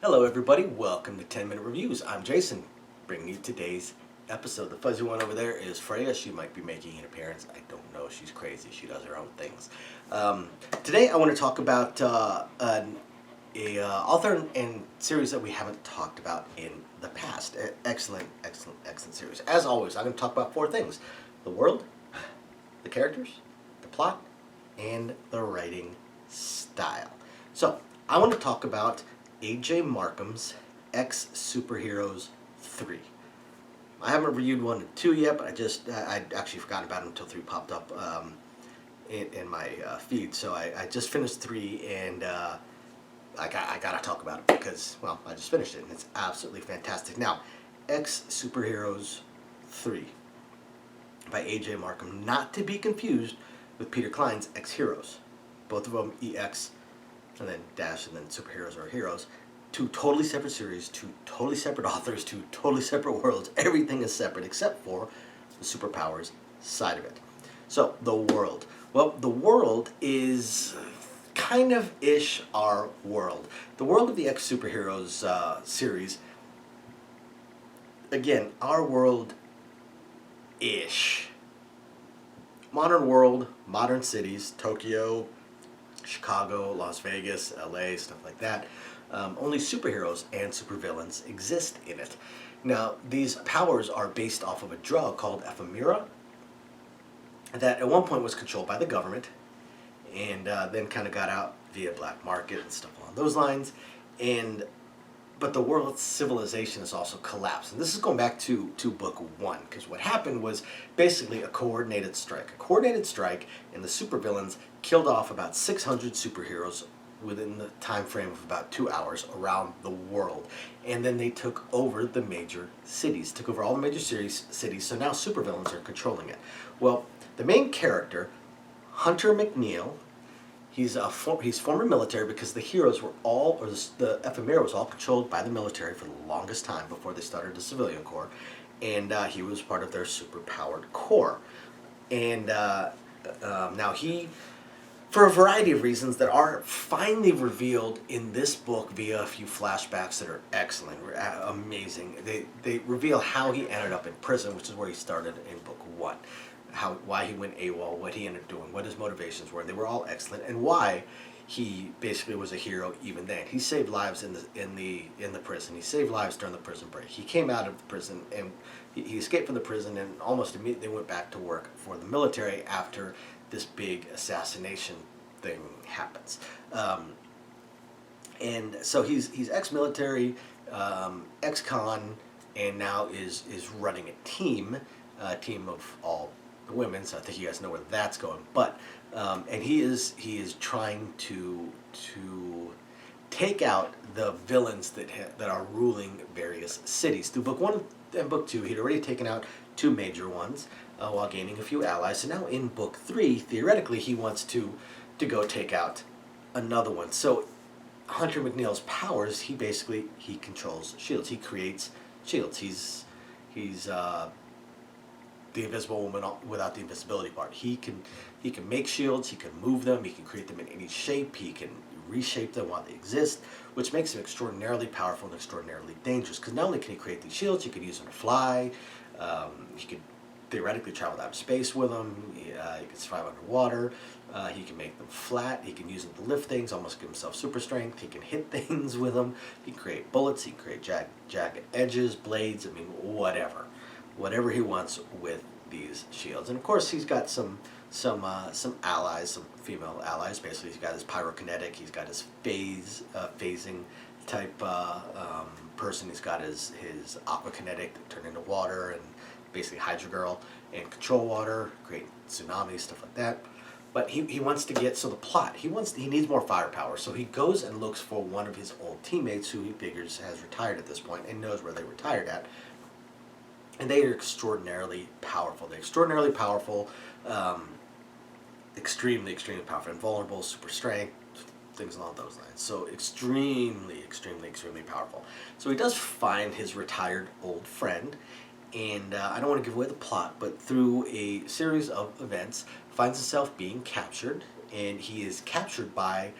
Hello everybody, welcome to 10 Minute Reviews. I'm Jason, bringing you today's episode. The fuzzy one over there is Freya. She might be making an appearance. I don't know, she's crazy. She does her own things. Today I want to talk about an author and series that we haven't talked about in the past. Excellent series. As always, I'm going to talk about four things: the world, the characters, the plot, and the writing style. So I want to talk about AJ Markam's X Superheroes 3. I haven't reviewed 1 and 2 yet, but I actually forgot about it until 3 popped up in my feed. So I just finished 3, and I gotta talk about it because, well, I just finished it and it's absolutely fantastic. Now, X Superheroes 3 by AJ Markam, not to be confused with Peter Cline's X Heroes. Both of them EX and then dash and then superheroes or heroes. Two totally separate series, two totally separate authors, two totally separate worlds. Everything is separate except for the superpowers side of it. So, the world. Well, the world is kind of ish our world. The world of the X Superheroes series, again, our world ish. Modern world, modern cities, Tokyo, Chicago, Las Vegas, LA, stuff like that. Only superheroes and supervillains exist in it. Now, these powers are based off of a drug called ephemera that at one point was controlled by the government and then kind of got out via black market and stuff along those lines. But the world's civilization has also collapsed. And this is going back to book 1, because what happened was basically a coordinated strike. A coordinated strike, and the supervillains killed off about 600 superheroes within the time frame of about 2 hours around the world. And then they took over the major cities, took over all the major cities, so now supervillains are controlling it. Well, the main character, Hunter Mcneil, he's former military, because the heroes were all, or the ephemera was all controlled by the military for the longest time before they started the civilian corps, and he was part of their superpowered corps. And now he, for a variety of reasons that are finally revealed in this book via a few flashbacks that are excellent, amazing. They reveal how he ended up in prison, which is where he started in book 1. Why he went AWOL, what he ended up doing, what his motivations were. They were all excellent, and why he basically was a hero even then. He saved lives in the prison. He saved lives during the prison break. He came out of the prison and he escaped from the prison and almost immediately went back to work for the military after this big assassination thing happens. And so he's ex-military, ex-con, and now is running a team of all the women. So I think you guys know where that's going. But and he is trying to take out the villains that are ruling various cities. Through book 1 and book 2, he'd already taken out 2 major ones while gaining a few allies. So now in book 3, theoretically, he wants to go take out another one. So Hunter Mcneil's powers, he controls shields. He creates shields. He's the Invisible Woman without the invisibility part. He can make shields. He can move them. He can create them in any shape. He can reshape them while they exist, which makes him extraordinarily powerful and extraordinarily dangerous. Because not only can he create these shields, he can use them to fly. He could theoretically travel out of space with them. He can survive underwater. He can make them flat. He can use them to lift things, almost give himself super strength. He can hit things with them. He can create bullets. He can create jagged edges, blades. I mean, whatever he wants with these shields. And of course, he's got some allies, some female allies. Basically, he's got his pyrokinetic. He's got his phasing type person. He's got his aquakinetic that turn into water, and basically Hydra Girl, and control water, create tsunamis, stuff like that. But he wants to get, so the plot, he needs more firepower. So he goes and looks for one of his old teammates who he figures has retired at this point and knows where they retired at. And they are extraordinarily powerful. They're extraordinarily powerful, extremely powerful, invulnerable, super strength, things along those lines. So extremely powerful. So he does find his retired old friend, and I don't want to give away the plot, but through a series of events, finds himself being captured, and he is captured by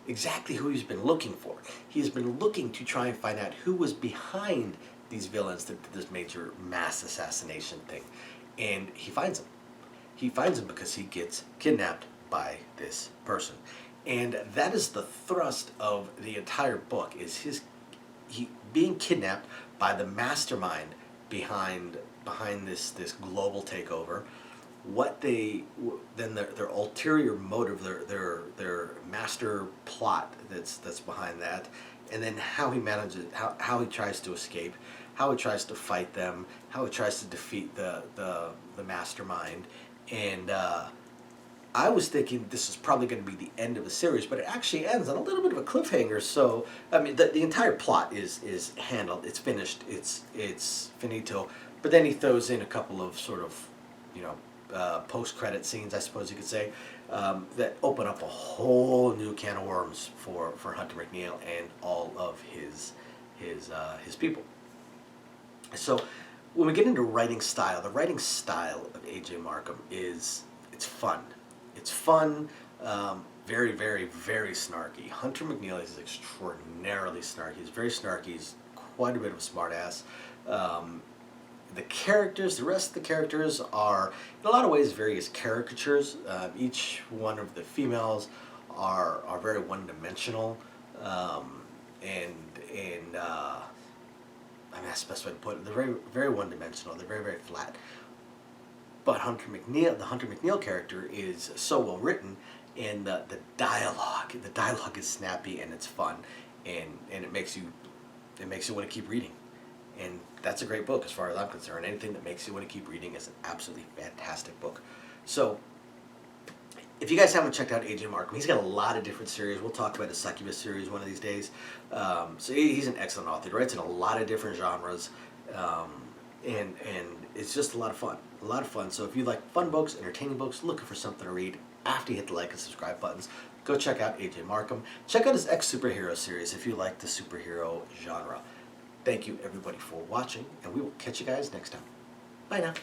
exactly who he's been looking for. He's been looking to try and find out who was behind these villains that did this major mass assassination thing. And he finds them. He finds them because he gets kidnapped by this person. And that is the thrust of the entire book, is he being kidnapped by the mastermind behind this global takeover. What then their ulterior motive, their master plot that's behind that, and then how he manages, how he tries to escape, how he tries to fight them, how he tries to defeat the mastermind. And I was thinking this is probably going to be the end of the series, but it actually ends on a little bit of a cliffhanger. So I mean, the entire plot is handled, it's finished, it's finito. But then he throws in a couple of sort of, you know, post-credit scenes, I suppose you could say, that open up a whole new can of worms for Hunter Mcneil and all of his people. So when we get into writing style, the writing style of AJ Markam it's fun. It's fun, very, very, very snarky. Hunter Mcneil is extraordinarily snarky. He's very snarky. He's quite a bit of a smartass. The characters, the rest of the characters are, in a lot of ways, various caricatures. Each one of the females are very one-dimensional, and I mean, that's the best way to put it. They're very, very one-dimensional. They're very, very flat. But the Hunter McNeil character is so well written, and the dialogue is snappy and it's fun, and it makes you want to keep reading. And that's a great book as far as I'm concerned. Anything that makes you want to keep reading is an absolutely fantastic book. So, if you guys haven't checked out AJ Markam, he's got a lot of different series. We'll talk about his Succubus series one of these days. So he's an excellent author. He writes in a lot of different genres, and it's just a lot of fun. A lot of fun. So if you like fun books, entertaining books, looking for something to read after you hit the like and subscribe buttons, go check out AJ Markam. Check out his X-Superhero series if you like the superhero genre. Thank you, everybody, for watching, and we will catch you guys next time. Bye now.